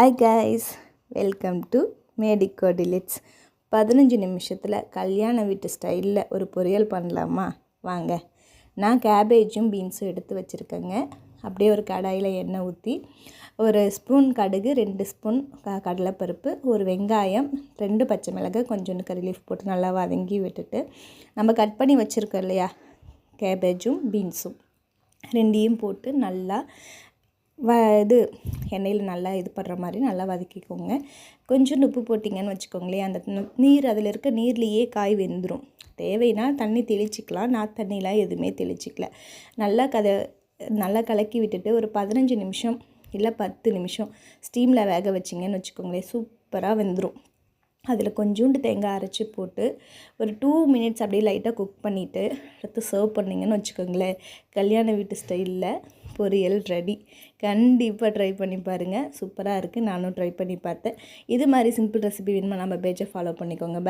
Hi guys, welcome to Medico Delights. 15 நிமிஷத்தில் கல்யாண வீட்டு ஸ்டைலில் ஒரு பொரியல் பண்ணலாமா வாங்க. நான் கேபேஜும் பீன்ஸும் எடுத்து வச்சுருக்கேங்க. அப்படியே ஒரு கடாயில் எண்ணெய் ஊற்றி ஒரு ஸ்பூன் கடுகு, 2 ஸ்பூன் கடலைப்பருப்பு, ஒரு வெங்காயம், 2 பச்சை மிளகாய், கொஞ்சோண்டு கறி லீஃப் போட்டு நல்லா வதங்கி விட்டுட்டு நம்ம கட் பண்ணி வச்சுருக்கோம் இல்லையா கேபேஜும் பீன்ஸும் ரெண்டையும் போட்டு நல்லா எண்ணெயில் நல்லா இது பண்ணுற மாதிரி நல்லா வதக்கிக்கோங்க. கொஞ்சம் உப்பு போட்டிங்கன்னு வச்சுக்கோங்களேன், அந்த நீர் அதில் இருக்க நீர்லேயே காய் வெந்துடும். தேவைன்னா தண்ணி தெளிச்சிக்கலாம். நான் தண்ணிலாம் எதுவுமே தெளிச்சிக்கல. நல்லா கலக்கி விட்டுட்டு ஒரு 15 நிமிஷம் இல்லை 10 நிமிஷம் ஸ்டீமில் வேக வச்சிங்கன்னு வச்சுக்கோங்களேன், சூப்பராக வெந்துடும். அதில் கொஞ்சோண்டு தேங்காய் அரைச்சி போட்டு ஒரு 2 மினிட்ஸ் அப்படியே லைட்டாக குக் பண்ணிவிட்டு எடுத்து சர்வ் பண்ணிங்கன்னு வச்சுக்கோங்களேன், கல்யாண வீட்டு ஸ்டைலில் பொரியல் ரெடி. கண்டிப்பாக ட்ரை பண்ணி பாருங்கள், சூப்பராக இருக்குது. நானும் ட்ரை பண்ணி பார்த்தேன். இது மாதிரி சிம்பிள் ரெசிபி வேணுமா நம்ம பேஜை ஃபாலோ பண்ணிக்கோங்க.